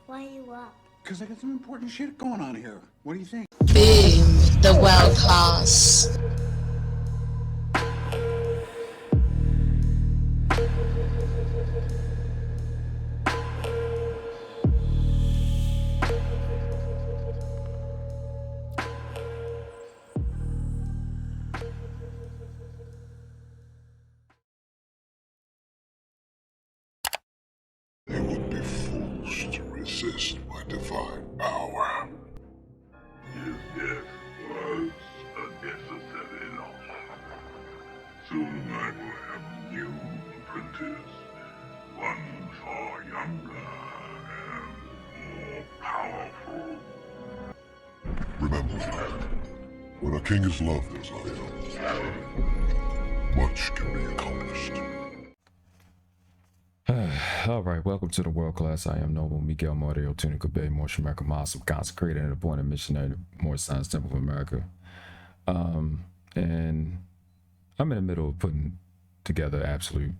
Why are you up? Because I got some important shit going on here. What do you think? Boom, the world class. They would be fools to resist my divine power. His death was a necessary loss. Soon I will have a new apprentice, one far younger and more powerful. Remember, when a king is loved as I am, much can be accomplished. All right, welcome to the world class. I am Noble Miguel Mordeo Tunica Bay, Motion America Muslim, consecrated and appointed missionary to More Science Temple of America. And I'm in the middle of putting together absolute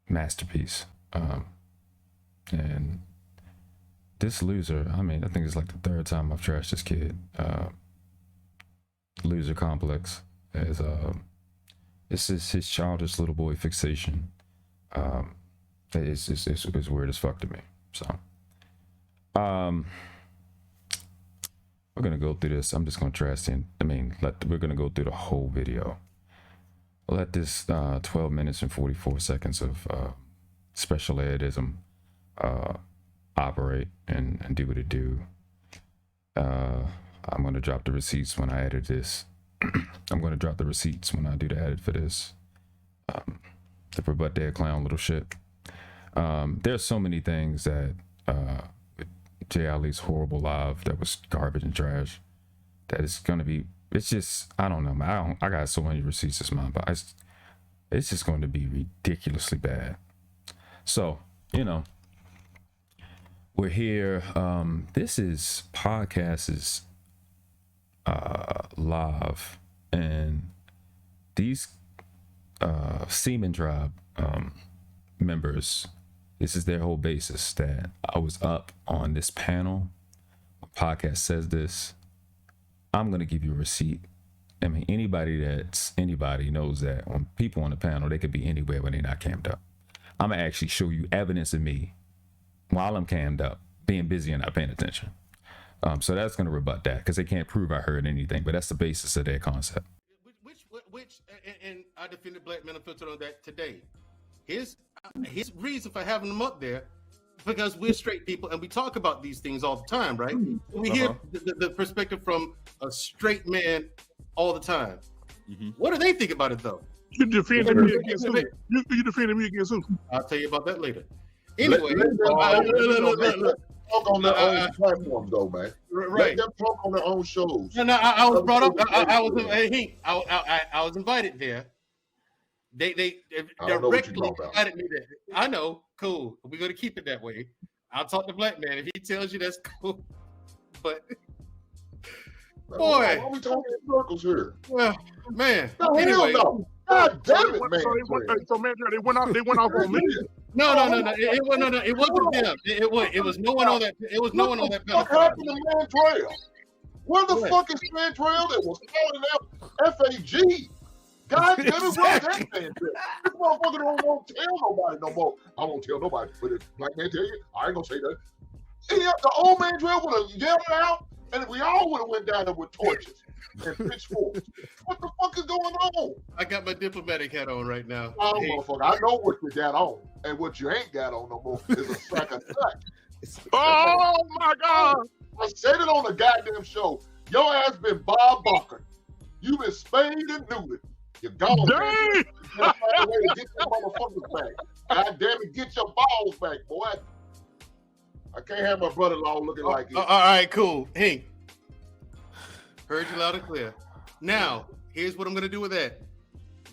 masterpiece. And this loser, I mean, I think it's like the third time I've trashed this kid. Loser complex as it's just his childish little boy fixation. It's weird as fuck to me. So we're gonna go through this. I'm just gonna trash in. We're gonna go through the whole video. Let this 12 minutes and 44 seconds of special edism operate and do what it do. I'm gonna drop the receipts when I edit this. I'm gonna drop the receipts when I do the edit for this. The rebut their clown little shit. There's so many things that Jey Ali's horrible live that was garbage and trash that it's gonna be. It's just, I don't know, man. I got so many receipts this month, but it's just going to be ridiculously bad. So, you know, we're here. This is podcast's live, and these Se-mon Tribe members, this is their whole basis, that I was up on this panel. Podcast says this. I'm gonna give you a receipt. I mean, anybody knows that when people on the panel, they could be anywhere when they're not cammed up. I'm gonna actually show you evidence of me while I'm cammed up, being busy and not paying attention. So that's gonna rebut that because they can't prove I heard anything, but that's the basis of their concept. And I defended Black Men Unfiltered on that today. His reason for having them up there, because we're straight people and we talk about these things all the time, right? We hear the perspective from a straight man all the time. What do they think about it, though? You defended me against who? You defended me against who? I'll tell you about that later. Anyway, Talk on their own platforms, though, man. Right. Let them talk on their own shows. No, I was brought up. I was invited there. They directly invited me there. I know, cool. We're gonna keep it that way. I'll talk to Black Man if he tells you that's cool. But boy, why are we talking in circles here? Well, man. No, anyway, no. God damn it, man. So man, they went off on me. No. It wasn't them. It was no one on that. It was no one on that panel. What happened to Man Trail? Where the fuck is Man Trail that was calling out FAG? God damn it, where's that man? This motherfucker don't want to tell nobody no more. I won't tell nobody, but if Black Man tell you, I ain't gonna say that. The old Man Trail would have yelled it out, and we all would have went down there with torches and pitchforks. What the fuck is going on? I got my diplomatic hat on right now. Oh, motherfucker, I know what you got on, and what you ain't got on no more is a sack of sack. Oh my God! I said it on the goddamn show. Your ass been Bob Barker. You been spayed and neutered. You're gone. Dang! You gotta find a way to get your motherfuckers back. God damn it, get your balls back, boy. I can't have my brother-in-law looking like it. All right, cool. Hank, heard you loud and clear. Now, here's what I'm gonna do with that.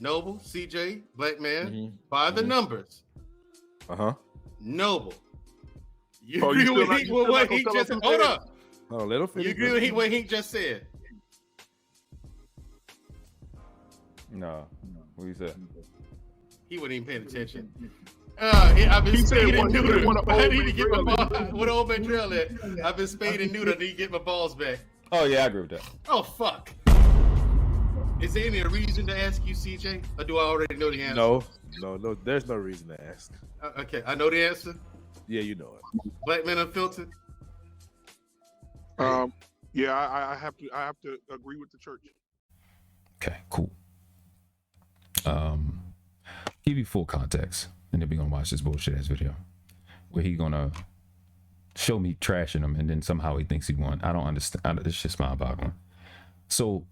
Noble, CJ, Black Man, by the numbers. Noble. You agree with what Hank just said? Hold up. Oh, let him finish. You agree with what Hank just said? No. What you said? He wasn't even paying attention. I've been He said spayed and one- neutered. one I old need to get my man ball. What old man trail at? I've been spayed and neutered. I need to get my balls back. Oh yeah, I agree with that. Oh fuck. Is there any reason to ask you, CJ, or do I already know the answer? No. There's no reason to ask. Okay, I know the answer. Yeah, you know it. Black men unfiltered. Yeah, I have to agree with the church. Okay, cool. Give you full context, and then we're gonna watch this bullshit ass video where he gonna show me trashing him, and then somehow he thinks he won. I don't understand. This shit's mind-boggling. So,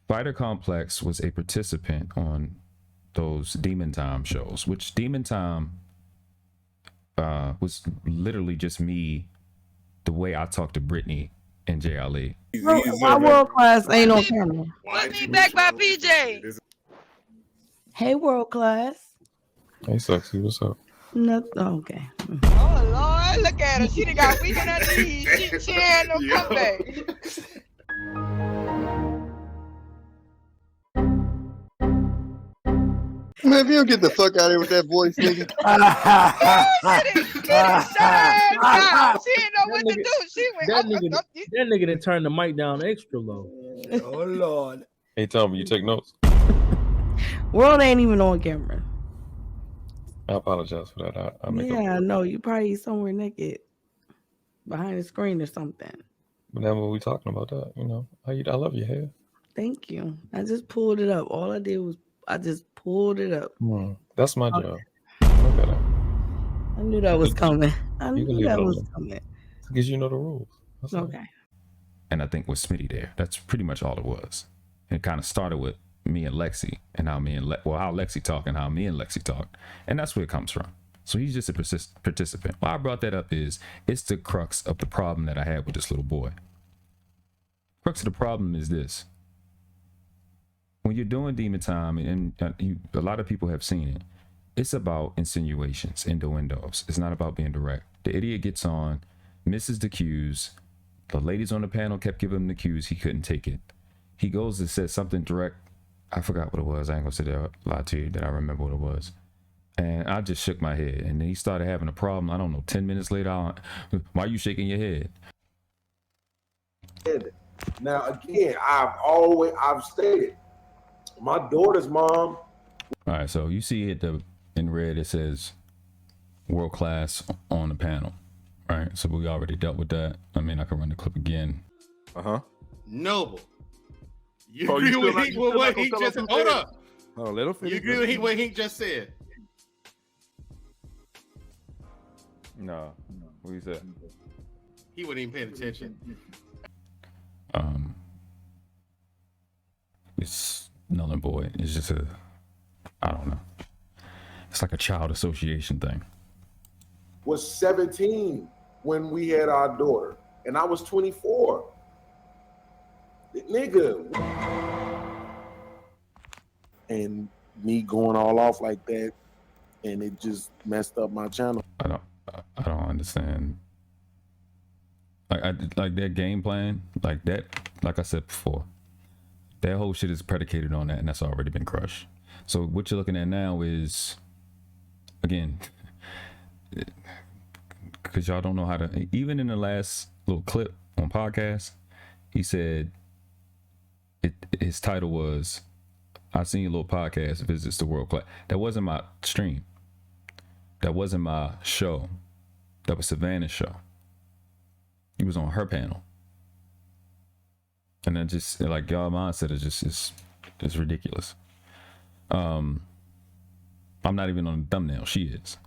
FighterComplex was a participant on those Demon Time shows, which Demon Time was literally just me, the way I talked to Brittany and Jey Ali. Why world class ain't on camera? Put me back by PJ. Hey, world class. Hey, sexy, what's up? No, okay. Oh Lord, look at her. She done got weak in her knees. She had no comeback. Man, if you don't get the fuck out of here with that voice, nigga. She didn't know what to do. She went. That nigga done turned the mic down extra low. Oh, Lord. Hey, tell me, you take notes? World ain't even on camera. I apologize for that. I make Yeah, no, you probably somewhere naked behind the screen or something. But then when we talking about that, you know, I love your hair. Thank you. I just pulled it up. All I did was I just pulled it up. That's my job. Look at it. I knew that was coming. I You can knew leave that it was alone. coming. Because you know the rules. That's all. Okay. And I think with Smitty there, that's pretty much all it was. It kind of started with me and Lexi, and how how Lexi talk and how me and Lexi talk, and that's where it comes from. So he's just a participant. Why I brought that up is it's the crux of the problem that I had with this little boy. Crux of the problem is this: when you're doing Demon Time, and a lot of people have seen it, it's about insinuations, innuendos. It's not about being direct. The idiot gets on, misses the cues. The ladies on the panel kept giving him the cues. He couldn't take it. He goes and says something direct. I forgot what it was. I ain't gonna sit there lie to you that I remember what it was. And I just shook my head. And then he started having a problem. I don't know, 10 minutes later, why are you shaking your head? Now, again, I've stated, my daughter's mom. All right, so you see it in red, it says world class on the panel. All right, so we already dealt with that. I mean, I can run the clip again. Noble. You Oh, you agree still with not- what you he still not just gonna hold tell up? Oh, let him finish. You agree with what he just said? No. What you said? He wasn't even paying attention. It's null and void. It's just I don't know. It's like a child association thing. Was 17 when we had our daughter, and I was 24. Nigga. And me going all off like that, and it just messed up my channel. I don't understand. Like their game plan, like that. Like I said before, that whole shit is predicated on that, and that's already been crushed. So what you're looking at now is, again, because y'all don't know how to. Even in the last little clip on podcast, he said his title was, "I seen your little podcast visits the world class." That wasn't my stream. That wasn't my show. That was Savannah's show. He was on her panel. And then just like y'all mindset is just it's ridiculous. I'm not even on the thumbnail. She is.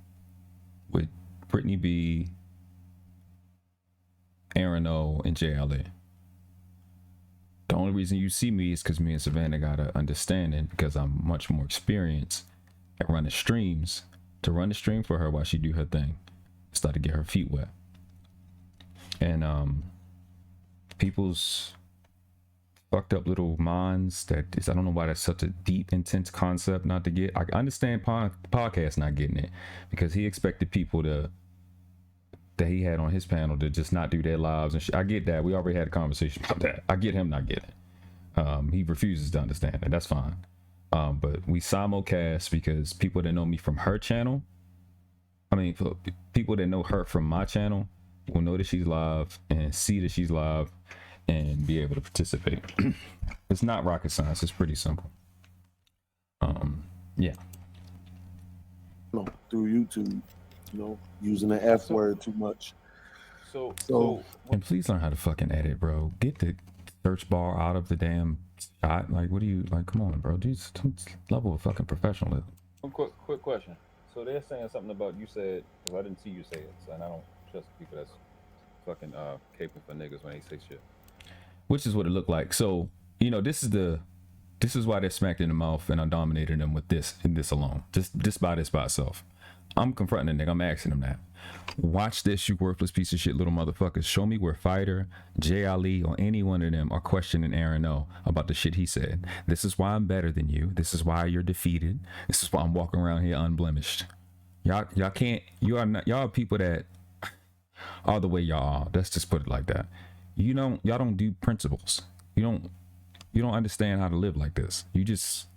With Brittany B, Aaron O, and Jey Ali. The only reason you see me is because me and Savannah got an understanding, because I'm much more experienced at running streams, to run the stream for her while she do her thing. Start to get her feet wet. And people's fucked up little minds, I don't know why that's such a deep, intense concept not to get. I understand podcast not getting it, because he expected people that he had on his panel to just not do their lives and shit. I get that. We already had a conversation about that. I get him not getting it. He refuses to understand it. That's fine. But we simulcast because people that know me from her channel, I mean, for people that know her from my channel will know that she's live and see that she's live and be able to participate. It's not rocket science. It's pretty simple. Yeah. No, through YouTube, using the F word too much. So and please learn how to fucking edit, bro. Get the search bar out of the damn shot. Like, what do you like? Come on, bro. Dude, some level of fucking professionalism. Quick question. So they're saying something about you said, because I didn't see you say it, and I don't trust people that's fucking caping for niggas when they say shit. Which is what it looked like. So, this is why they're smacked in the mouth, and I dominated them with this and this alone. Just by itself. I'm confronting the nigga. I'm asking him that. Watch this, you worthless piece of shit little motherfuckers. Show me where Fighter, Jey Ali, or any one of them are questioning Aaron O about the shit he said. This is why I'm better than you. This is why you're defeated. This is why I'm walking around here unblemished. Y'all are people that are the way y'all are. Let's just put it like that. Y'all don't do principles. You don't understand how to live like this. You just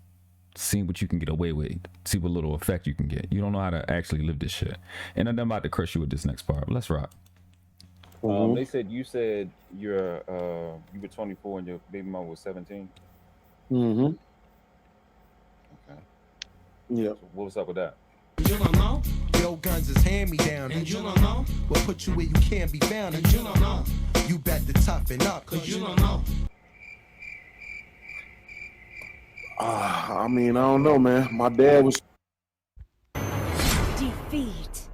see what you can get away with, see what little effect you can get. You don't know how to actually live this shit. And I'm about to crush you with this next part. Let's rock. They said you said you were 24 and your baby mom was 17. Mm-hmm. Okay. Yeah. So what was up with that? You don't know? Your guns is hand me down, and you don't know? We'll put you where you can't be found, and you don't know? You bet to toughen up, cause you don't know. I mean, I don't know, man. My dad was defeat.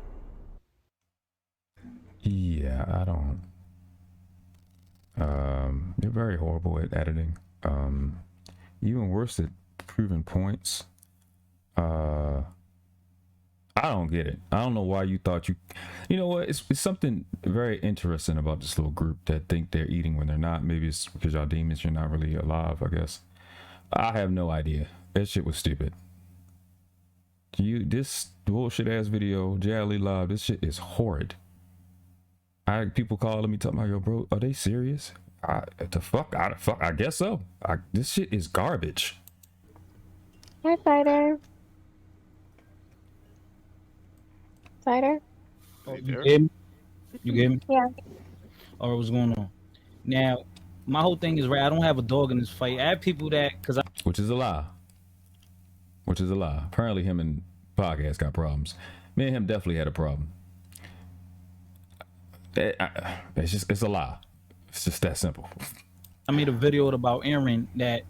Yeah, I don't. They're very horrible at editing. Even worse at proving points. I don't get it. I don't know why you thought you know what? It's something very interesting about this little group that think they're eating when they're not. Maybe it's because y'all demons, you're not really alive, I guess. I have no idea. That shit was stupid. This bullshit ass video, Jey Ali live, this shit is horrid. I had people calling me talking about, yo, bro, are they serious? I guess so. This shit is garbage. Hi, Fighter. Fighter? Oh, you gave me? You gave me? Yeah. All right, what's going on? Now, my whole thing is, right, I don't have a dog in this fight. I have people that, Which is a lie. Apparently him and Podcast got problems. Me and him definitely had a problem. It's a lie. It's just that simple. I made a video about Aaron that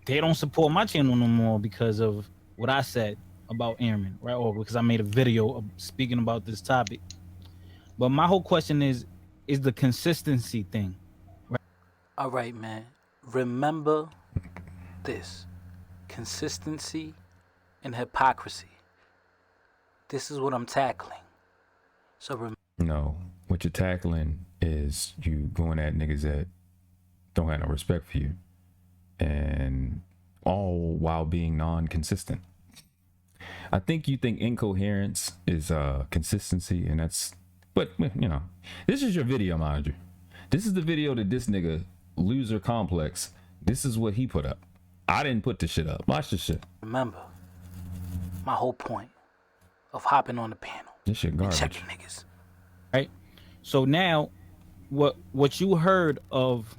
they don't support my channel no more because of what I said about Aaron, right? Or because I made a video of speaking about this topic. But my whole question is the consistency thing. Right? All right, man. Remember this. Consistency and hypocrisy. This is what I'm tackling. So no, what you're tackling is you going at niggas that don't have no respect for you, and all while being non-consistent. I think you think incoherence is consistency, and but this is your video, mind you. This is the video that this nigga loser complex. This is what he put up. I didn't put this shit up. Watch this shit. Remember, my whole point of hopping on the panel. This shit garbage. Checking niggas. Right. So now, what you heard of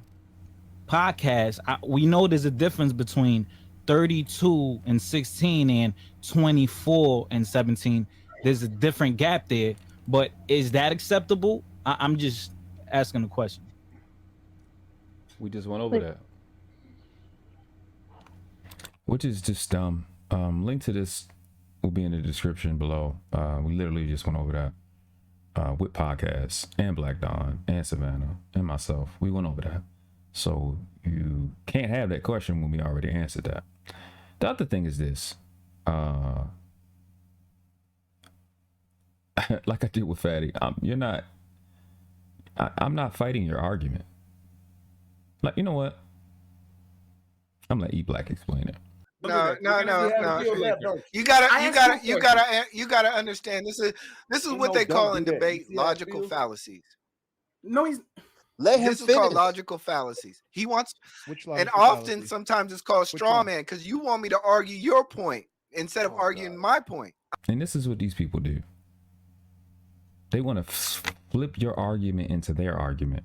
podcasts, we know there's a difference between 32 and 16 and 24 and 17. There's a different gap there, but is that acceptable? I'm just asking a question. We just went over that. Which is just dumb. Link to this will be in the description below. We literally just went over that with podcasts and Black Dawn and Savannah and myself. We went over that. So you can't have that question when we already answered that. The other thing is this. Like I did with Fatty, I'm not fighting your argument. Like, you know what? I'm gonna let E-Black explain it. No. You gotta understand. This is what they call in debate logical fallacies. No, he's Let him This is called finish. logical fallacies. He wants, Which and logical often fallacy? sometimes it's called Which straw one? man because you want me to argue your point instead of arguing my point. And this is what these people do. They want to flip your argument into their argument.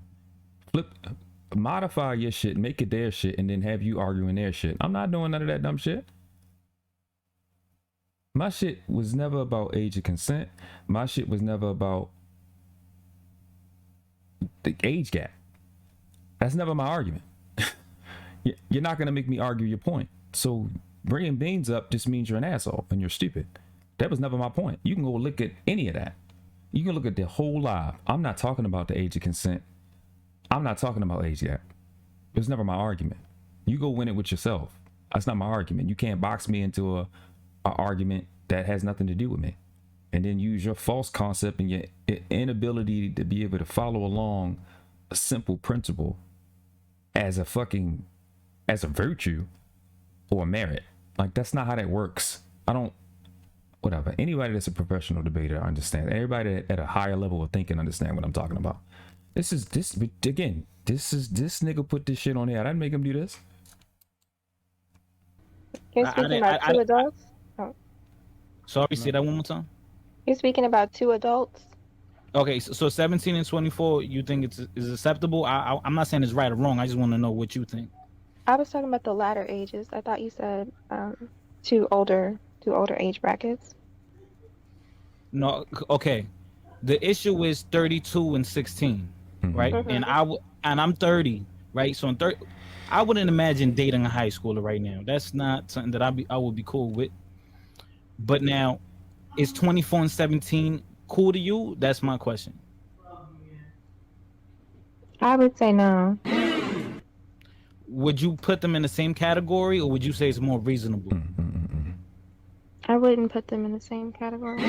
Modify your shit, make it their shit, and then have you arguing their shit. I'm not doing none of that dumb shit. My shit was never about age of consent. My shit was never about the age gap. That's never my argument. You're not going to make me argue your point. So bringing beans up just means you're an asshole and you're stupid. That was never my point. You can go look at any of that. You can look at the whole live. I'm not talking about the age of consent. I'm not talking about age gap. It was never my argument. You go win it with yourself. That's not my argument. You can't box me into a argument that has nothing to do with me, and then use your false concept and your inability to be able to follow along a simple principle as a virtue or a merit. Like, that's not how that works. Whatever. Anybody that's a professional debater understands. Everybody at a higher level of thinking understand what I'm talking about. This nigga put this shit on here. I didn't make him do this. You're speaking about two adults? Oh. Sorry, say that one more time. You're speaking about two adults? Okay, so 17 and 24, you think is acceptable? I'm not saying it's right or wrong. I just want to know what you think. I was talking about the latter ages. I thought you said two older age brackets. No, okay. The issue is 32 and 16, right? Mhm. And I'm 30, right? So I wouldn't imagine dating a high schooler right now. That's not something that I would be cool with. But now, is 24 and 17 cool to you? That's my question. I would say no. Would you put them in the same category, or would you say it's more reasonable? I wouldn't put them in the same category.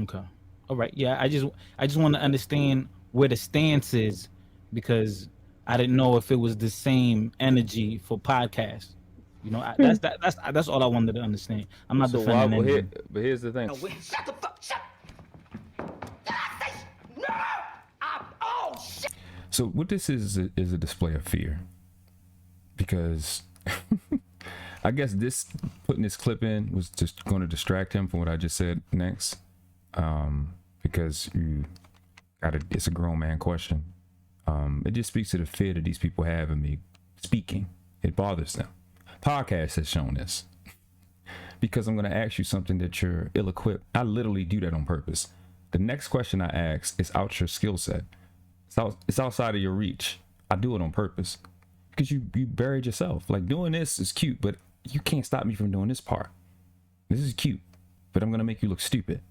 Okay. All right. Yeah. I just want to understand where the stance is, because I didn't know if it was the same energy for podcasts. You know, that's all I wanted to understand. I'm not defending anything. But here's the thing. Shut the fuck. Shut. So what this is a display of fear, because I guess putting this clip in was just going to distract him from what I just said next, because it's a grown man question. It just speaks to the fear that these people have in me speaking. It bothers them. Podcast has shown this, because I'm going to ask you something that you're ill-equipped. I literally do that on purpose. The next question I ask is out your skill set. It's outside of your reach. I do it on purpose because you buried yourself. Like, doing this is cute, but you can't stop me from doing this part. This is cute, but I'm going to make you look stupid.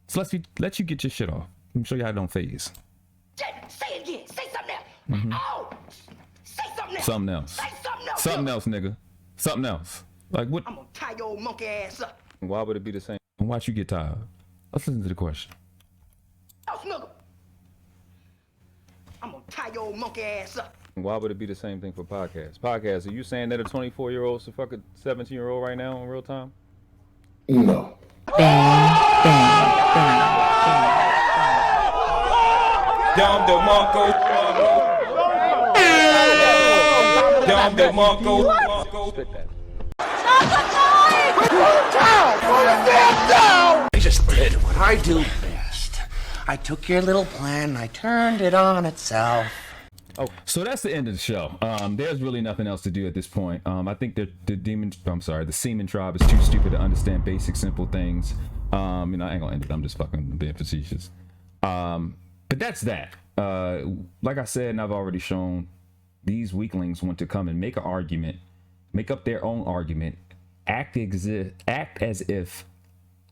So let you get your shit off. Let me show you how it don't phase. Say it again. Say something else. Mm-hmm. Oh, say something else. Something else. Say something else. Something else, nigga. Something else. Like, what? I'm gonna tie your old monkey ass up. Why would it be the same? And watch you get tired. Let's listen to the question. House nigga. I'm gonna tie your old monkey ass up. Why would it be the same thing for podcasts? Podcasts, are you saying that a 24-year-old should fuck a 17-year-old right now in real time? No. Down the Marco. Down the Marco. Spit that. I just did what I do best. I took your little plan and I turned it on itself. Oh, so that's the end of the show. There's really nothing else to do at this point. I think that the Se-mon Tribe is too stupid to understand basic, simple things. I ain't gonna end it. I'm just fucking being facetious. But that's that. Like I said, and I've already shown, these weaklings want to come and make an argument, make up their own argument, act as if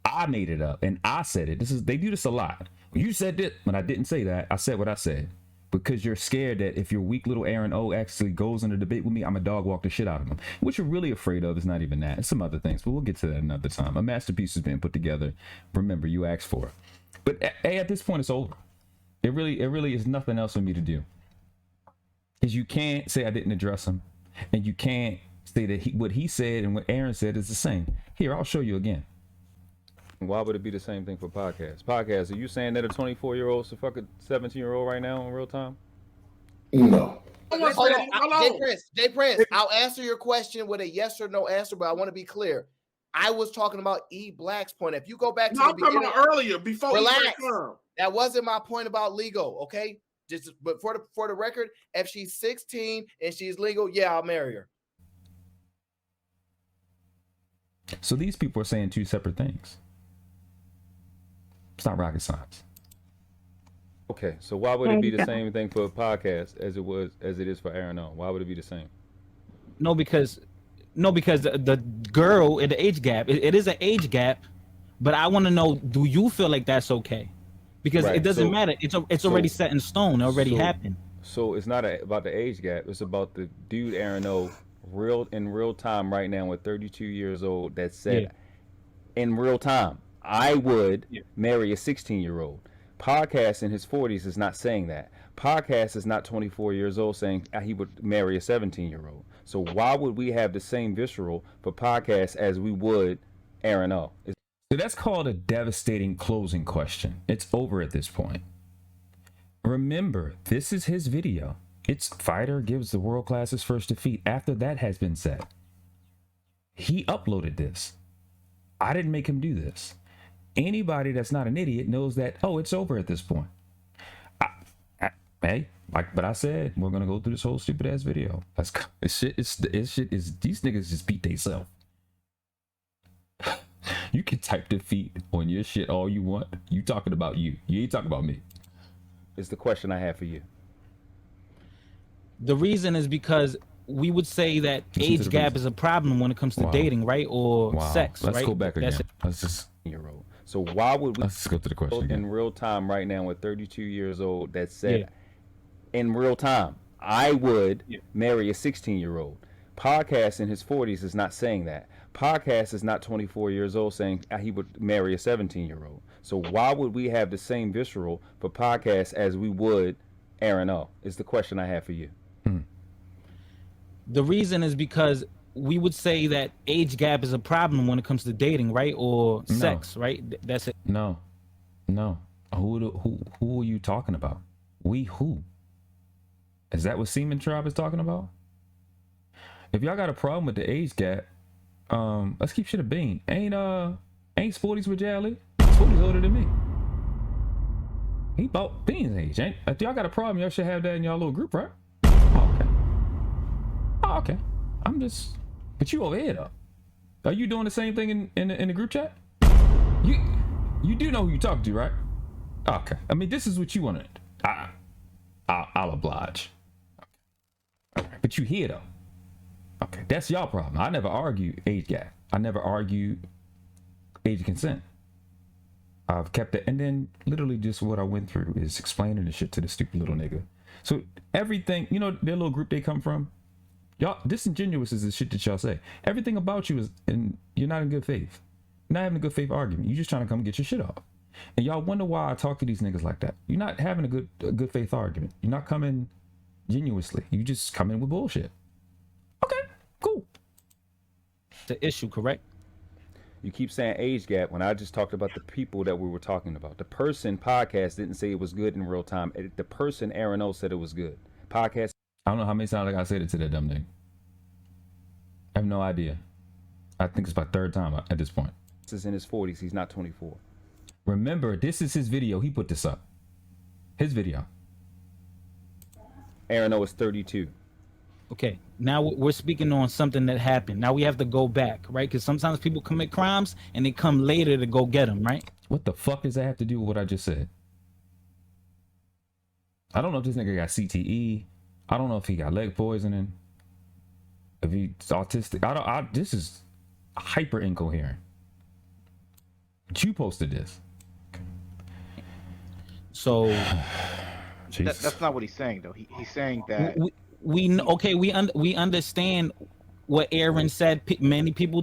I made it up and I said it. They do this a lot. You said it when I didn't say that. I said what I said. Because you're scared that if your weak little Aaron O actually goes in a debate with me, I'm a dog walk the shit out of him. What you're really afraid of is not even that. It's some other things, but we'll get to that another time. A masterpiece has been put together. Remember, you asked for it. But at this point, it's over. It really is nothing else for me to do. Because you can't say I didn't address him, and you can't say that what he said and what Aaron said is the same. Here, I'll show you again. Why would it be the same thing for podcasts? Podcasts, are you saying that a 24-year-old should fuck a 17-year-old right now in real time? No. Hold on. Jay Prince, I'll answer your question with a yes or no answer, but I want to be clear. I was talking about E Black's point. If you go back to No, I'm talking about earlier, before relax. E That wasn't my point about legal, okay? Just but for the record, if she's 16 and she's legal, yeah, I'll marry her. So these people are saying two separate things. It's not rocket science. Okay, so why would it be the same thing for a podcast as it is for Aaron O? Why would it be the same? No, because the girl in the age gap, it is an age gap, but I want to know, do you feel like that's okay? Because it doesn't matter. It's already set in stone. It already happened. So it's not about the age gap. It's about the dude Aaron O, in real time right now with 32 years old that said, in real time, I would marry a 16-year-old. Podcast in his 40s is not saying that. Podcast is not 24 years old saying he would marry a 17-year-old. So why would we have the same visceral for Podcast as we would Aaron O? So that's called a devastating closing question. It's over at this point. Remember, this is his video. It's Fighter gives the world class his first defeat. After that has been said, he uploaded this. I didn't make him do this. Anybody that's not an idiot knows that, oh, it's over at this point. Hey, but I said, we're going to go through this whole stupid ass video. These niggas just beat themselves. You can type defeat on your shit all you want. You talking about you. You ain't talking about me. It's the question I have for you. The reason is because we would say that age gap is a problem when it comes to dating, right? Or sex, right? Let's go back again. Let's just... So why would we let's go to the question again. In real time right now with 32 years old that said in real time I would marry a 16-year-old. Podcast in his 40s is not saying that. Podcast is not 24 years old saying he would marry a 17-year-old. So why would we have the same visceral for Podcast as we would Aaron O? Is the question I have for you. The reason is because we would say that age gap is a problem when it comes to dating, right? Or sex, right? That's it. No. Who are you talking about? We who? Is that what Se-mon Tribe is talking about? If y'all got a problem with the age gap, let's keep shit a bean. Ain't Sporties with Jey Ali? Sporties older than me. He bought Bean's age. If y'all got a problem, y'all should have that in y'all little group, right? Okay. I'm just. But you over here though. Are you doing the same thing in the group chat? You do know who you talking to, right? Okay. I mean, this is what you wanted. I'll oblige. Okay. But you here though. Okay, that's y'all problem. I never argue age gap. I never argue age consent. I've kept it, and then literally just what I went through is explaining the shit to the stupid little nigga. So everything, you know, their little group they come from. Y'all disingenuous is the shit that y'all say. Everything about you is, and you're not in good faith. You're not having a good faith argument. You're just trying to come get your shit off. And y'all wonder why I talk to these niggas like that. You're not having a good faith argument. You're not coming genuinely. You just come in with bullshit. Okay, cool. The issue, correct? You keep saying age gap when I just talked about the people that we were talking about. The person Podcast didn't say it was good in real time. The person Aaron O said it was good. Podcast. I don't know how many times I gotta say it to that dumb nigga. I have no idea. I think it's my third time at this point. This is in his 40s. He's not 24. Remember, this is his video. He put this up. His video. Aaron O is 32. Okay, now we're speaking on something that happened. Now we have to go back, right? Because sometimes people commit crimes and they come later to go get them, right? What the fuck does that have to do with what I just said? I don't know if this nigga got CTE. I don't know if he got leg poisoning. If he's autistic. This is hyper incoherent. But you posted this. So that's not what he's saying though. He's saying that we understand what Aaron said.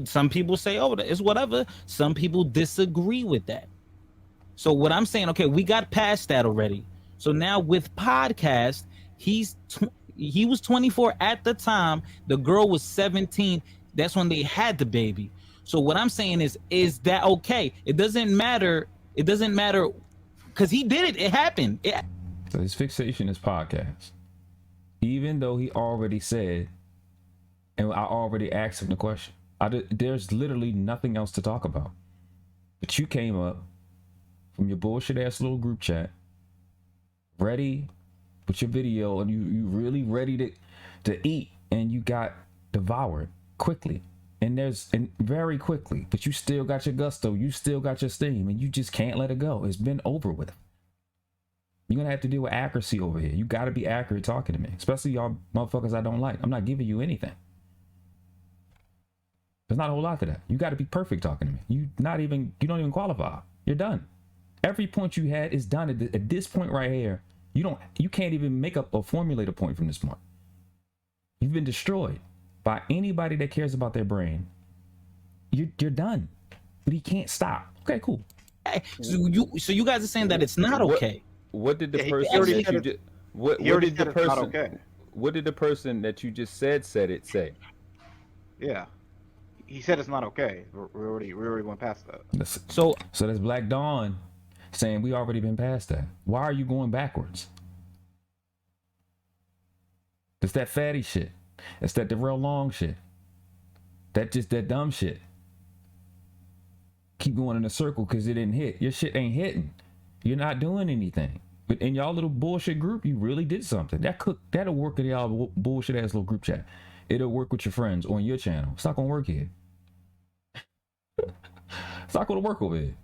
Some people say, oh, it's whatever. Some people disagree with that. So what I'm saying, okay, we got past that already. So now with Podcast, he was 24 at the time. The girl was 17. That's when they had the baby. So what I'm saying is that okay? It doesn't matter. It doesn't matter because he did it. It happened. So his fixation is Podcast. even though he already said, and I already asked him the question. There's literally nothing else to talk about. But you came up from your bullshit ass little group chat, ready with your video, and you really ready to eat, and you got devoured quickly. And very quickly, but you still got your gusto, you still got your steam, and you just can't let it go. It's been over with. You're gonna have to deal with accuracy over here. You gotta be accurate talking to me, especially y'all motherfuckers I don't like. I'm not giving you anything. There's not a whole lot to that. You gotta be perfect talking to me. You don't even qualify. You're done. Every point you had is done at this point right here. You can't even make up or formulate a point from this point. You've been destroyed by anybody that cares about their brain. You're done. But he can't stop. Okay, cool. So you guys are saying that it's not okay. What did the person that you just what did the person what did the person that you just said it say? Yeah, he said it's not okay. We already went past that. So that's Black Dawn saying we already been past that. Why are you going backwards? It's that fatty shit. It's that the real long shit. That dumb shit. Keep going in a circle because it didn't hit. Your shit ain't hitting. You're not doing anything. But in y'all little bullshit group, you really did something. That'll work in y'all bullshit ass little group chat. It'll work with your friends on your channel. It's not gonna work here. It's not gonna work over here.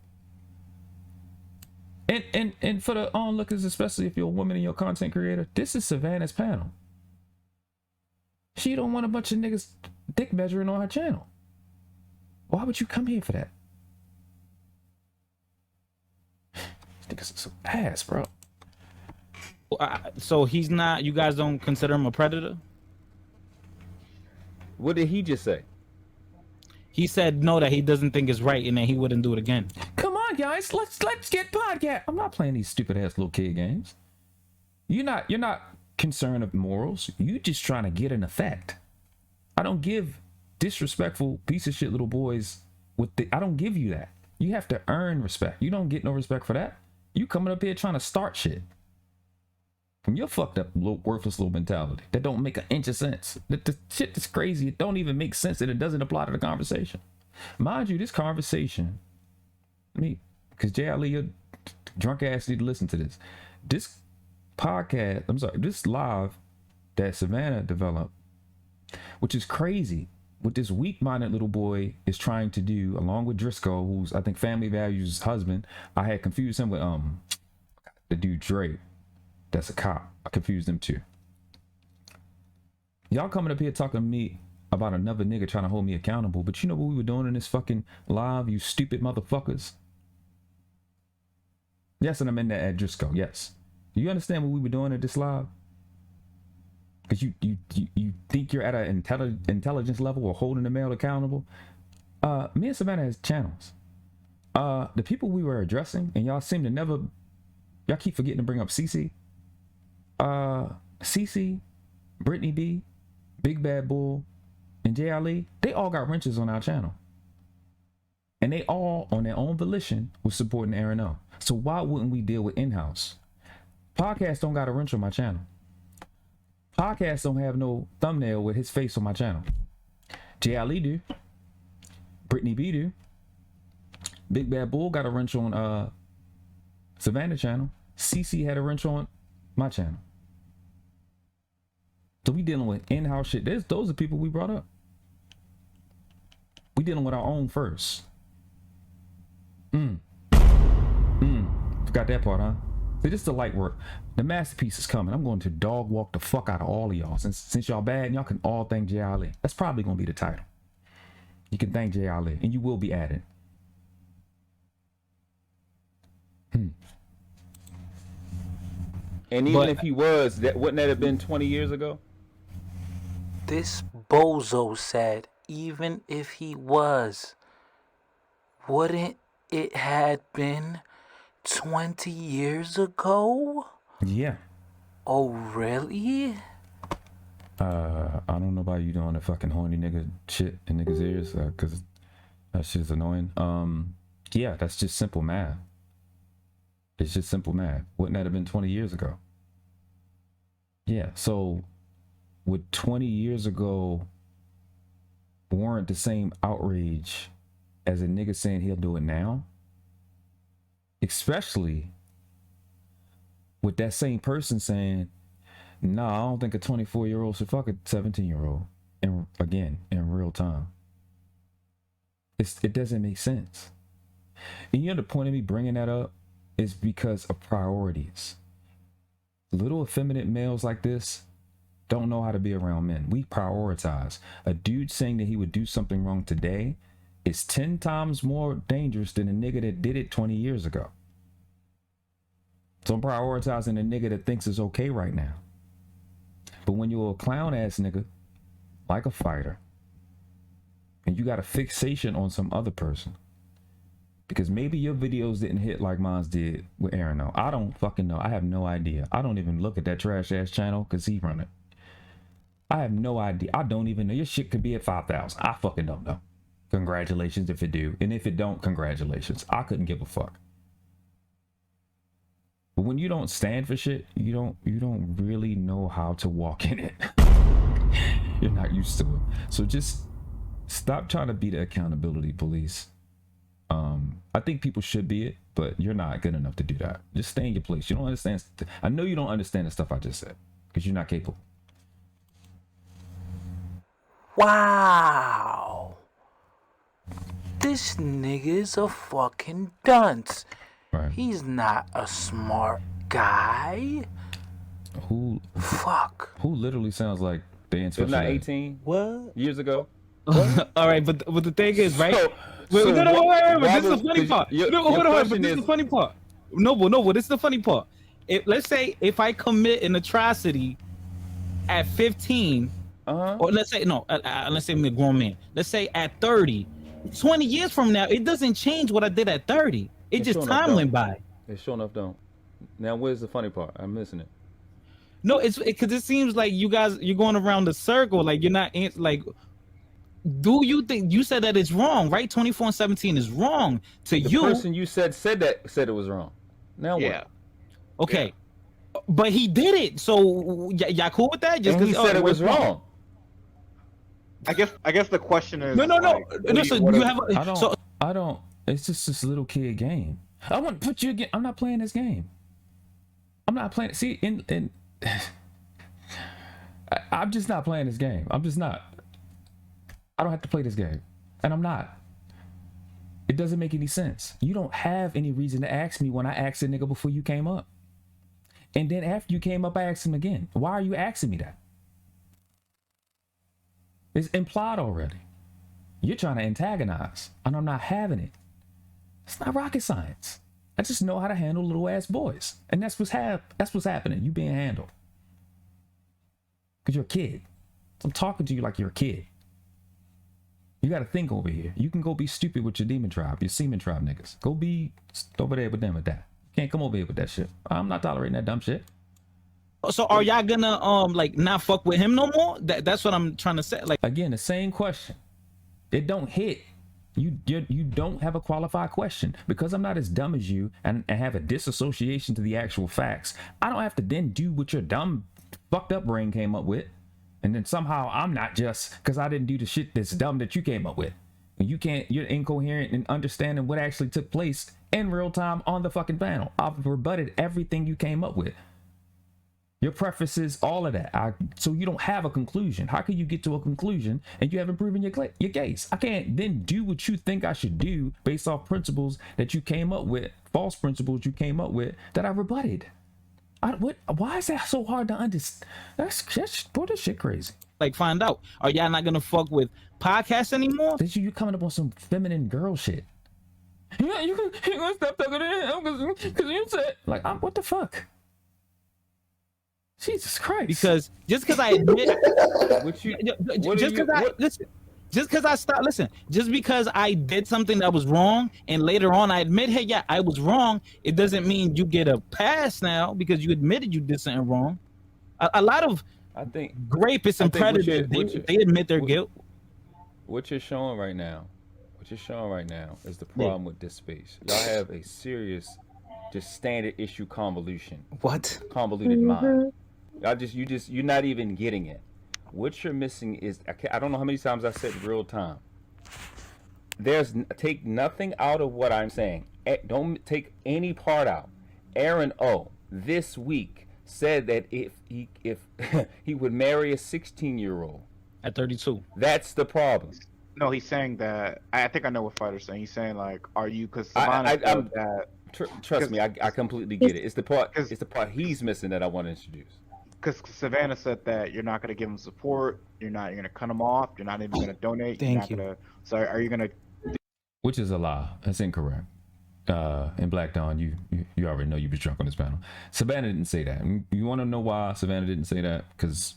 And for the onlookers, especially if you're a woman and you're a content creator, this is Savannah's panel. She don't want a bunch of niggas dick measuring on her channel. Why would you come here for that? Niggas are so ass, bro. So he's not. You guys don't consider him a predator? What did he just say? He said no, that he doesn't think it's right, and that he wouldn't do it again. Come on, guys, let's get podcast. I'm not playing these stupid ass little kid games. You're not concerned of morals. You just trying to get an effect. I don't give disrespectful piece of shit little boys I don't give you that. You have to earn respect. You don't get no respect for that. You coming up here trying to start shit from your fucked up little worthless little mentality that don't make an inch of sense. The shit that's crazy, it don't even make sense, and it doesn't apply to the conversation. Mind you, this conversation, because Jey Ali, your drunk ass need to listen to this. This podcast, this live that Savannah developed, which is crazy, what this weak-minded little boy is trying to do, along with Driscoll, who's I think Family Values' husband. I had confused him with the dude Dre, that's a cop. I confused them too. Y'all coming up here talking to me about another nigga trying to hold me accountable, but you know what we were doing in this fucking live, you stupid motherfuckers? Yes, and I'm in there at Driscoll, yes. Do you understand what we were doing at this live? Because you think you're at an intelligence level or holding the male accountable. Me and Savannah has channels. The people we were addressing, and y'all seem to never, y'all keep forgetting to bring up CC. CC, Brittany B, Big Bad Bull, and Jey Ali, they all got wrenches on our channel. And they all, on their own volition, was supporting Aaron O. So why wouldn't we deal with in-house? Podcast don't got a wrench on my channel. Podcast don't have no thumbnail with his face on my channel. Jey Ali do. Brittany B do. Big Bad Bull got a wrench on Savannah channel. CC had a wrench on my channel. So we dealing with in-house shit. Those are people we brought up. We dealing with our own first. Forgot that part, huh? See, this is the light work. The masterpiece is coming. I'm going to dog walk the fuck out of all of y'all. Since y'all bad, y'all can all thank Jey Ali. That's probably going to be the title. You can thank Jey Ali, and you will be added. And even if he was, wouldn't that have been 20 years ago? This bozo said, even if he was, wouldn't it had been 20 years ago? Yeah. Oh, really? I don't know about you doing the fucking horny nigga shit in niggas' ears, because that shit's annoying. Yeah, that's just simple math. It's just simple math. Wouldn't that have been 20 years ago? Yeah, so would 20 years ago warrant the same outrage as a nigga saying he'll do it now? Especially with that same person saying, no, I don't think a 24-year-old should fuck a 17-year-old. And again, in real time. It doesn't make sense. And you know the point of me bringing that up is because of priorities. Little effeminate males like this don't know how to be around men. We prioritize. A dude saying that he would do something wrong today is 10 times more dangerous than a nigga that did it 20 years ago. So I'm prioritizing a nigga that thinks it's okay right now. But when you're a clown ass nigga, like a fighter, and you got a fixation on some other person, because maybe your videos didn't hit like mine did with Aaron. No, I don't fucking know. I have no idea. I don't even look at that trash ass channel because he run it. I have no idea. I don't even know. Your shit could be at 5,000. I fucking don't know. Congratulations if it do. And if it don't, congratulations. I couldn't give a fuck. But when you don't stand for shit, you don't really know how to walk in it. You're not used to it. So just stop trying to be the accountability police. I think people should be it, but you're not good enough to do that. Just stay in your place. You don't understand. I know you don't understand the stuff I just said because you're not capable. Wow. This nigga is a fucking dunce. Right. He's not a smart guy. Who literally sounds like they answered. Not 18 what years ago. All right, but the thing is, right? Wait, this is the funny part. Hold on, but this is the funny part. No, this is the funny part. Let's say if I commit an atrocity at 15, or let's say I'm a grown man. Let's say at 30, 20 years from now, it doesn't change what I did at 30. It just time went by. They sure enough don't. Now, where's the funny part? I'm missing it. No, it's because it seems like you're going around the circle. Like you're not like. Do you think you said that it's wrong, right? 24 and 17 is wrong to you. The person you said it was wrong. Now what? Okay. Yeah. But he did it. So y'all cool with that? Just because he said it was wrong. I guess the question is no. I don't. It's just this little kid game. I want to put you again. I'm not playing this game. I'm not playing. See, I'm just not playing this game. I'm just not. I don't have to play this game, and I'm not. It doesn't make any sense. You don't have any reason to ask me when I asked a nigga before you came up. And then after you came up, I asked him again. Why are you asking me that? It's implied already. You're trying to antagonize, and I'm not having it. It's not rocket science. I just know how to handle little ass boys. And that's what's happening. You being handled. Because you're a kid. I'm talking to you like you're a kid. You got to think over here. You can go be stupid with your demon tribe, your Se-mon Tribe niggas. Go be over there with them with that. You can't come over here with that shit. I'm not tolerating that dumb shit. So are y'all gonna like not fuck with him no more? That's what I'm trying to say. Like again, the same question. It don't hit. You don't have a qualified question because I'm not as dumb as you and have a disassociation to the actual facts. I don't have to then do what your dumb fucked up brain came up with. And then somehow I'm not just because I didn't do the shit that's dumb that you came up with. And you're incoherent in understanding what actually took place in real time on the fucking panel. I've rebutted everything you came up with. Your prefaces, all of that. So you don't have a conclusion. How can you get to a conclusion and you haven't proven your case? I can't then do what you think I should do based off principles that you came up with, false principles you came up with that I rebutted. Why is that so hard to understand? That's this shit crazy. Like, find out. Are y'all not gonna fuck with podcasts anymore? You coming up on some feminine girl shit. Yeah, you gonna stop talking to him because you said what the fuck? Jesus Christ! Because just because I admit, just because I did something that was wrong, and later on I admit, hey, yeah, I was wrong. It doesn't mean you get a pass now because you admitted you did something wrong. A lot of, I think, rapists and predators, they admit their guilt. What you're showing right now is the problem with this space. Y'all have a serious, just standard issue convolution. What? Convoluted mind. You're not even getting it. What you're missing is, I don't know how many times I said real time. Take nothing out of what I'm saying. Don't take any part out. Aaron O this week said that if he would marry a 16-year-old at 32. That's the problem. No, he's saying that. I think I know what Fighter's saying. He's saying like, are you? Because trust me, I completely get it. It's the part he's missing that I want to introduce. Because Savannah said that you're not going to give him support. You're going to cut him off. You're not even going to donate. Thank you. Gonna, so are you going to? Which is a lie. That's incorrect. In Black Dawn, you already know you was drunk on this panel. Savannah didn't say that. You want to know why Savannah didn't say that? Because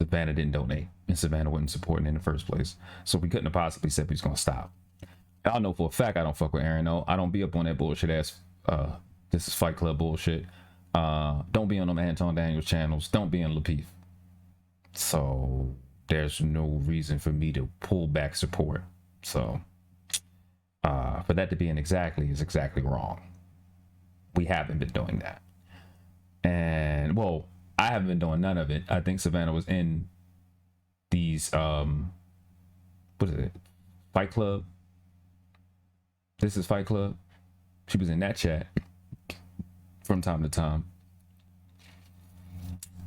Savannah didn't donate, and Savannah wasn't supporting in the first place. So we couldn't have possibly said we was gonna stop. I know for a fact I don't fuck with Aaron. No, I don't be up on that bullshit ass. This is Fight Club bullshit. Don't be on them Anton Daniels channels. Don't be on Lapeef. So there's no reason for me to pull back support. So. For that to be an exactly is exactly wrong. We haven't been doing that. And well, I haven't been doing none of it. I think Savannah was in these what is it? Fight Club. This is Fight Club. She was in that chat from time to time.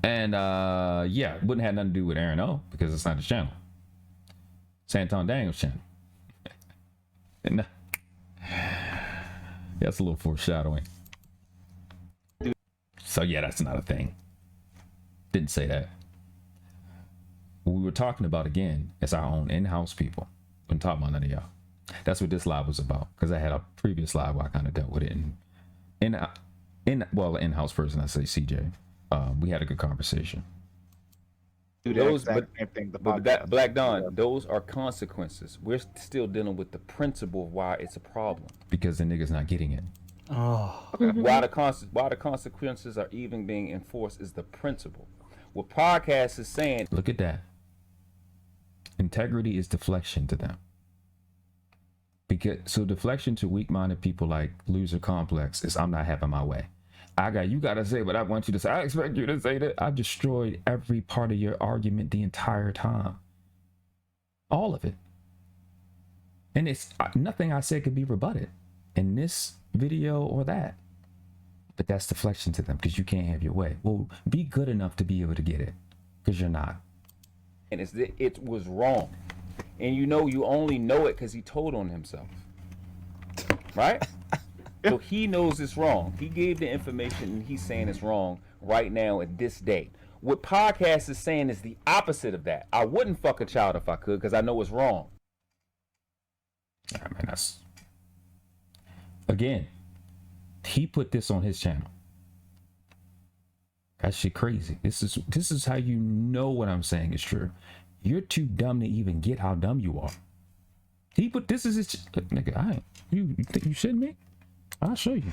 And yeah, it wouldn't have nothing to do with Aaron O because it's not his channel. It's Anton Daniels' channel. And that's a little foreshadowing. So yeah, that's not a thing. Didn't say that. What we were talking about again is our own in-house people. Wasn't talking about none of y'all. That's what this live was about. Because I had a previous live where I kind of dealt with it. Well, the in-house person, I say CJ. We had a good conversation. Those, but Black Dawn, those are consequences. We're still dealing with the principle of why it's a problem. Because the nigga's not getting it. Oh. Why the consequences are even being enforced is the principle. What podcast is saying. Look at that. Integrity is deflection to them. So deflection to weak-minded people like Loser Complex is I'm not having my way. You gotta say what I want you to say. I expect you to say that. I've destroyed every part of your argument the entire time. All of it. And it's nothing I said could be rebutted in this video or that. But that's deflection to them because you can't have your way. Well, be good enough to be able to get it because you're not. And it was wrong. And you only know it because he told on himself. Right? So he knows it's wrong. He gave the information and he's saying it's wrong right now at this day. What podcast is saying is the opposite of that. I wouldn't fuck a child if I could because I know it's wrong. I mean, that's... Again, he put this on his channel. That shit crazy. This is how you know what I'm saying is true. You're too dumb to even get how dumb you are. He put this is his... Nigga, you think you shitting me? I'll show you.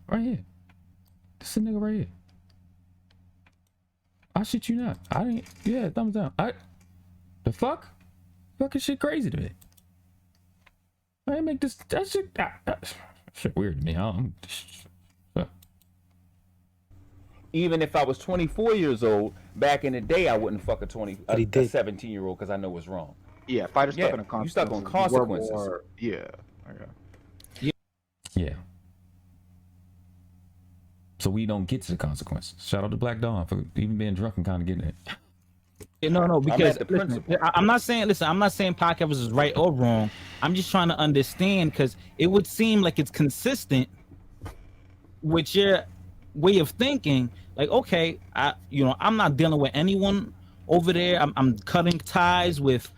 Right here. This is a nigga right here. I shit you not. I ain't. Yeah, thumbs down. The fuck? Fucking shit crazy to me. I ain't make this. That shit. Shit weird to me. Even if I was 24 years old, back in the day, I wouldn't fuck a 17-year-old because I know it's wrong. Yeah, Fighter's stuck on consequences. You stuck on consequences. Yeah. Okay. Yeah. So we don't get to the consequences. Shout out to Black Dawn for even being drunk and kind of getting it. Yeah, no, because I'm not saying podcast is right or wrong. I'm just trying to understand because it would seem like it's consistent with your way of thinking. Like, okay, I'm not dealing with anyone over there. I'm cutting ties with.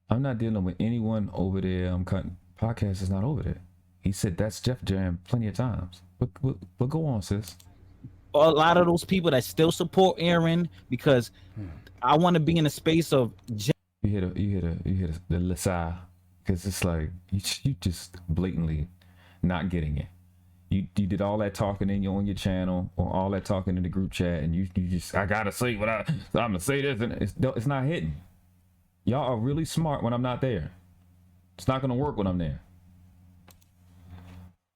I'm not dealing with anyone over there. I'm cutting. Podcast is not over there. He said that's Jeff Jam plenty of times. But go on, sis. A lot of those people that still support Aaron because I want to be in a space of. You hit the Lisa because it's like you just blatantly not getting it. You did all that talking on your channel or all that talking in the group chat and you just I gotta say what I'm gonna say this and it's not hitting. Y'all are really smart when I'm not there. It's not gonna work when I'm there.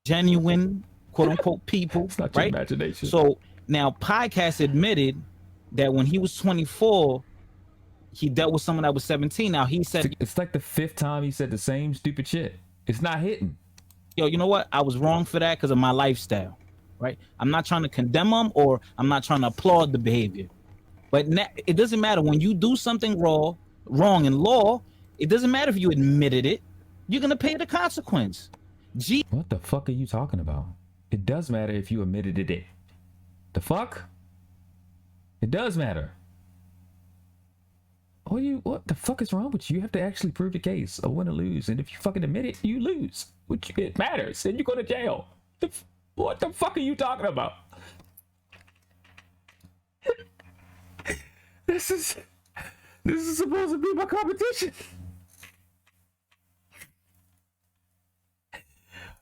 Genuine quote unquote people, it's not right? Your imagination. So now podcast admitted that when he was 24, he dealt with someone that was 17. Now he said it's like the 5th time he said the same stupid shit. It's not hitting. Yo, you know what? I was wrong for that because of my lifestyle, right? I'm not trying to condemn him or I'm not trying to applaud the behavior. But it doesn't matter when you do something wrong in law. It doesn't matter if you admitted it. You're gonna pay the consequence. What the fuck are you talking about? It does matter if you admitted it. The fuck? It does matter. What the fuck is wrong with you? You have to actually prove the case or win or lose. And if you fucking admit it, you lose. It matters. And you go to jail. What the fuck are you talking about? This is supposed to be my competition.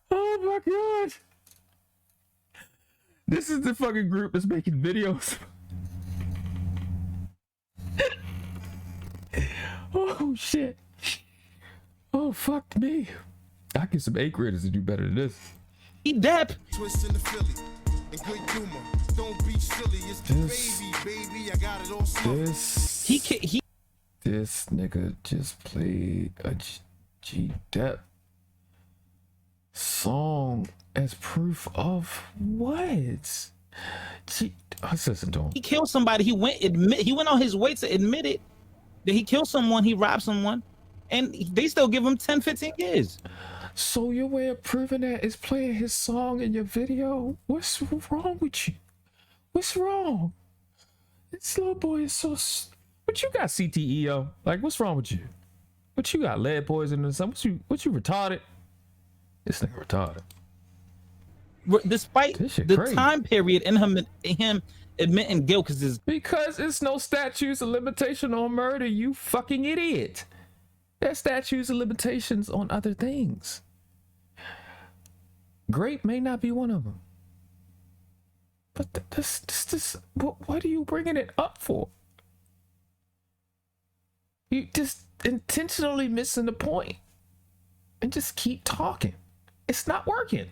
Oh my god. This is the fucking group that's making videos. Oh shit. Oh fuck me. I get some A graders to do better than this. He depp. Twist in the Philly and good humor. Don't be silly. It's the baby. I got it all This nigga just played a G-Dep song as proof of what? Listen to him. He killed somebody. He went on his way to admit it that he killed someone. He robbed someone, and they still give him 10, 15 years. So your way of proving that is playing his song in your video? What's wrong with you? What's wrong? This little boy is so. What you got, CTEO? Like, what's wrong with you? What you got, lead poison or something? What you retarded? This nigga retarded. Despite the crazy. time period in him admitting guilt, because it's no statutes of limitation on murder, you fucking idiot. There's statutes of limitations on other things. Grape may not be one of them. But what are you bringing it up for? You just intentionally missing the point and just keep talking. It's not working.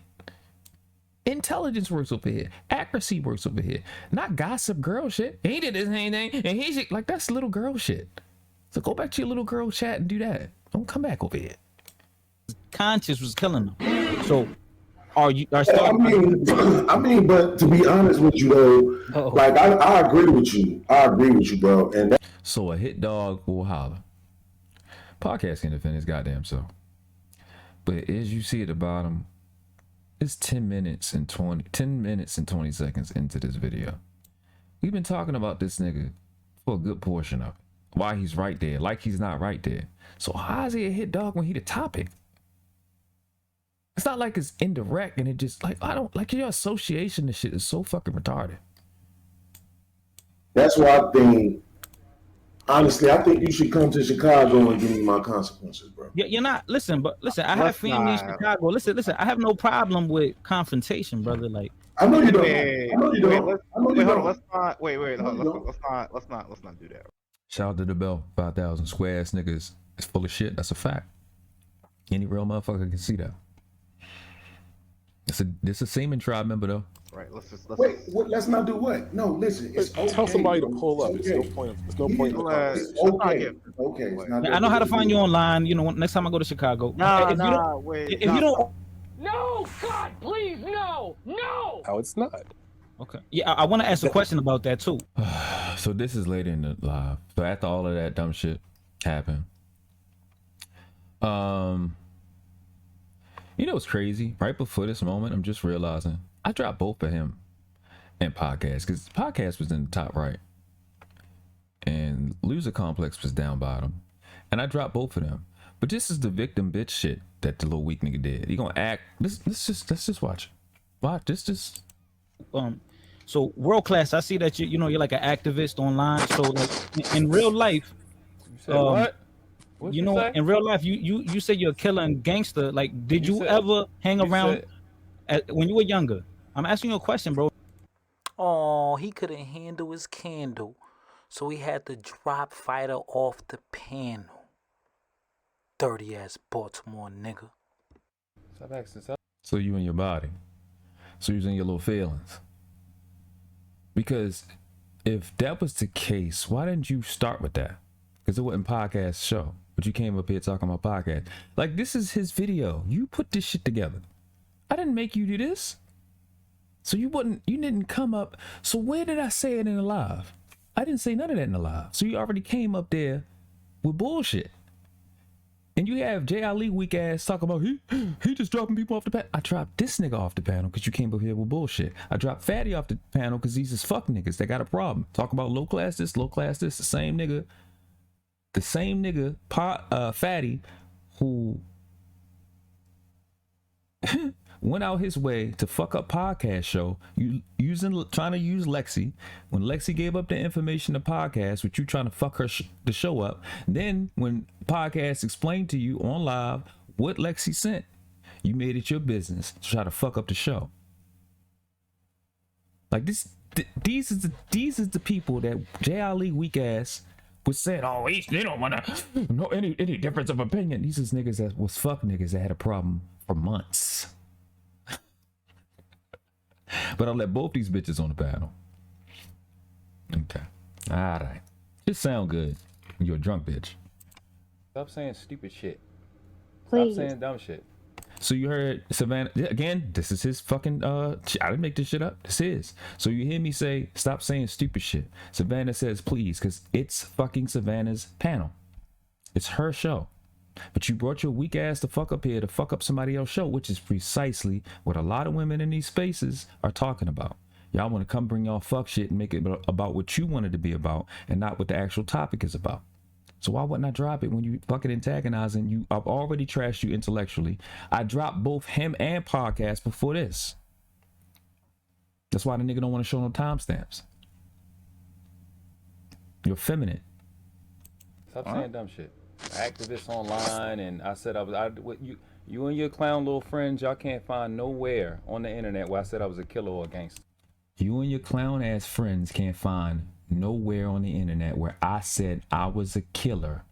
Intelligence works over here. Accuracy works over here. Not gossip girl shit. He did this anything and he shit. Like, that's little girl shit. So go back to your little girl chat and do that. Don't come back over here. Conscience was killing him. So I mean, but to be honest with you though, like I agree with you. I agree with you, bro. And so a hit dog will holler. Podcast can defend his goddamn self. But as you see at the bottom, it's 10 minutes and 20 seconds into this video. We've been talking about this nigga for a good portion of it. Why he's right there, like he's not right there. So how is he a hit dog when he the topic? It's not like it's indirect and it just like, I don't like your association to shit is so fucking retarded. That's why I think, honestly, I think you should come to Chicago and give me my consequences, bro. You're not, listen, I have family in Chicago. Listen, I have no problem with confrontation, brother. Like, I know you don't. Let's not do that. Shout out to the bell. 5,000 square ass niggas is full of shit. That's a fact. Any real motherfucker can see that. This a Se-mon Tribe member though. Right. Let's not do what? No, listen. It's okay. Tell somebody to pull up. It's okay. There's no point. Okay. I know how to find you online. You know, next time I go to Chicago. If you don't. No, God, please, no. No, it's not. Okay. Yeah, I want to ask a question about that too. So this is later in the live. So after all of that dumb shit happened, you know what's crazy? Right before this moment, I'm just realizing I dropped both of him and podcast because podcast was in the top right, and Loser Complex was down bottom, and I dropped both of them. But this is the victim bitch shit that the little weak nigga did. He gonna act. Let's just watch. Watch this. So World Class, I see that you're like an activist online. So like in real life, what? You know, in real life, you say you're a killer and gangster. Like, did you ever hang around when you were younger? I'm asking you a question, bro. Oh, he couldn't handle his candle, so he had to drop Fighter off the panel. Dirty ass Baltimore nigga. So you in your body. So you in your little feelings. Because if that was the case, why didn't you start with that? because it wasn't podcast show. But you came up here talking about podcast. Like, this is his video. You put this shit together. I didn't make you do this. So you didn't come up. So where did I say it in the live? I didn't say none of that in the live. So you already came up there with bullshit. And you have Jey Ali weak ass talking about he just dropping people off the panel. I dropped this nigga off the panel because you came up here with bullshit. I dropped Fatty off the panel because these is fuck niggas that got a problem. Talk about low class this, the same nigga. The same nigga, Fatty, who went out his way to fuck up podcast show, trying to use Lexi. When Lexi gave up the information to podcast, with you trying to fuck her the show up. Then when podcast explained to you on live what Lexi sent, you made it your business to try to fuck up the show. Like this, these is the people that Jey Ali weak ass was saying, oh, they don't want to know any difference of opinion. These is niggas that was fuck niggas that had a problem for months. But I'll let both these bitches on the panel. Okay. All right. Just sound good when you're a drunk bitch. Stop saying stupid shit. Please. Stop saying dumb shit. So you heard Savannah again. This is his fucking. I didn't make this shit up. This is. So you hear me say, stop saying stupid shit. Savannah says, please, because it's fucking Savannah's panel. It's her show. But you brought your weak ass to fuck up here to fuck up somebody else's show, which is precisely what a lot of women in these spaces are talking about. Y'all want to come bring y'all fuck shit and make it about what you wanted to be about and not what the actual topic is about. So why wouldn't I drop it when you fucking antagonizing you? I've already trashed you intellectually. I dropped both him and podcast before this. That's why the nigga don't want to show no timestamps. You're feminine. Stop saying dumb shit. Activists online, and I said you and your clown little friends, y'all can't find nowhere on the internet where I said I was a killer or a gangster. You and your clown ass friends can't find nowhere on the internet where I said I was a killer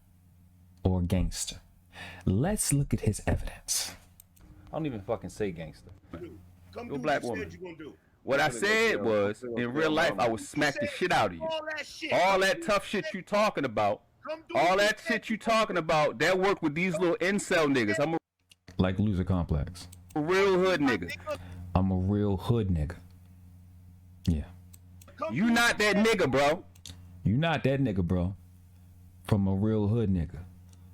or a gangster. Let's look at his evidence. I don't even fucking say gangster. You're a black woman. What I said was, in real life, I would smack the shit out of you. All that tough shit you talking about, that work with these little incel niggas. I'm a like loser complex. Real hood nigga. I'm a real hood nigga. Yeah. You not that nigga, bro. You not that nigga, bro. From a real hood nigga.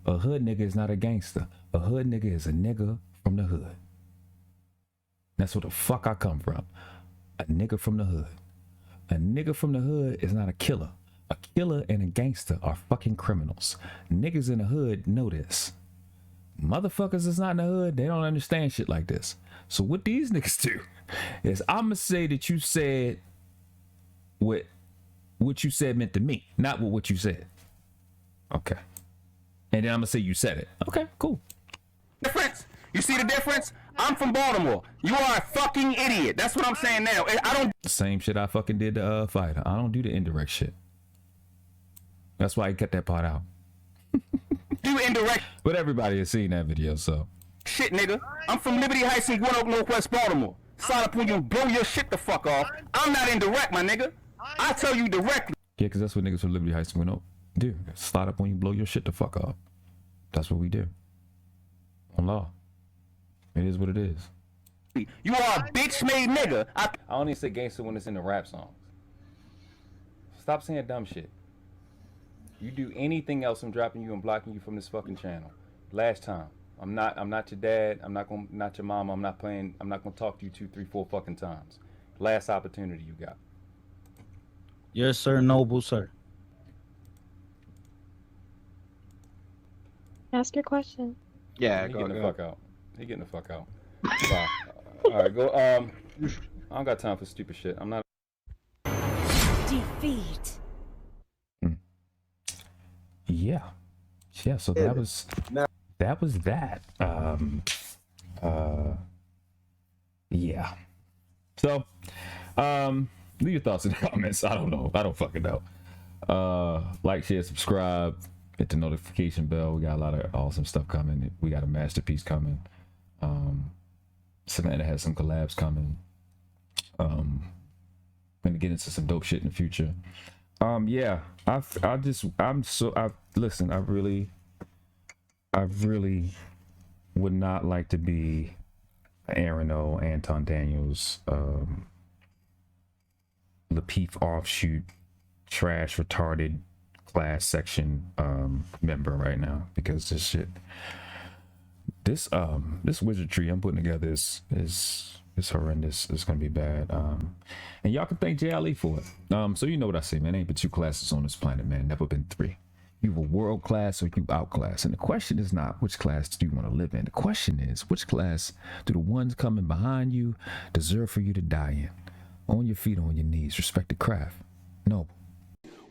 A hood nigga is not a gangster. A hood nigga is a nigga from the hood. That's where the fuck I come from. A nigga from the hood. A nigga from the hood is not a killer. A killer and a gangster are fucking criminals. Niggas in the hood know this. Motherfuckers that's not in the hood, they don't understand shit like this. So what these niggas do is I'ma say that you said what you said meant to me, not what you said. Okay. And then I'm gonna say you said it. Okay, cool. Difference. You see the difference? I'm from Baltimore. You are a fucking idiot. That's what I'm saying now. I don't. Same shit I fucking did to Fighter. I don't do the indirect shit. That's why I cut that part out. Do indirect. But everybody has seen that video, so. Shit, nigga. I'm from Liberty Heights in Gwinnett, Northwest Baltimore. Sign up when you blow your shit the fuck off. I'm not indirect, my nigga. I tell you directly. Yeah, because that's what niggas from Liberty Heights do. Slide up when you blow your shit the fuck off. That's what we do. On law. It is what it is. You are a bitch-made nigga. I only say gangster when it's in the rap songs. Stop saying dumb shit. You do anything else, I'm dropping you and blocking you from this fucking channel. Last time. I'm not your dad. Not your mama. I'm not gonna talk to you 2, 3, 4 fucking times. Last opportunity you got. Yes, sir, noble sir. Ask your question. Yeah, he getting the fuck out. He getting the fuck out. Bye. All right, go. I don't got time for stupid shit. I'm not. Defeat. Yeah. So that was that. Yeah. So, leave your thoughts in the comments. I don't know. I don't fucking know. Like, share, subscribe, hit the notification bell. We got a lot of awesome stuff coming. We got a masterpiece coming. Savannah has some collabs coming. Gonna get into some dope shit in the future. Yeah, listen, I really would not like to be Aaron O, Anton Daniels, Lapeef offshoot, trash retarded class section member right now, because this wizardry I'm putting together is horrendous. It's gonna be bad. And y'all can thank Jey Ali for it. So you know what I say, man. Ain't but 2 classes on this planet, man. Never been 3. You a world class or you outclass. And the question is not which class do you want to live in. The question is which class do the ones coming behind you deserve for you to die in. On your feet, on your knees. Respect the craft. Noble.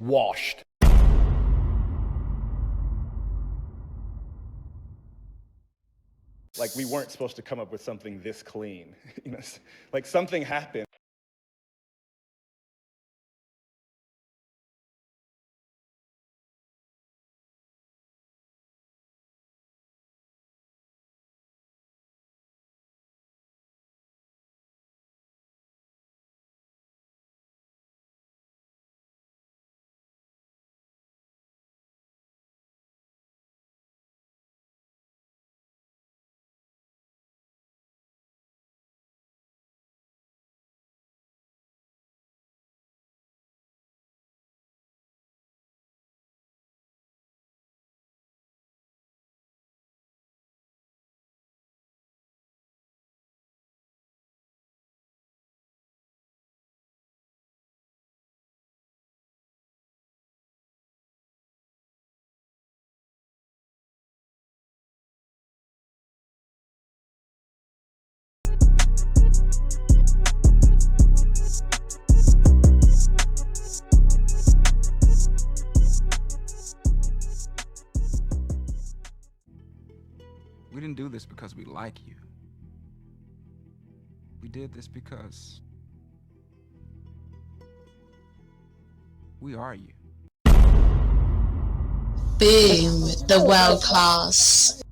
Washed. Like, we weren't supposed to come up with something this clean. You know, like something happened. We didn't do this because we like you. We did this because we are you. Boom, the world class.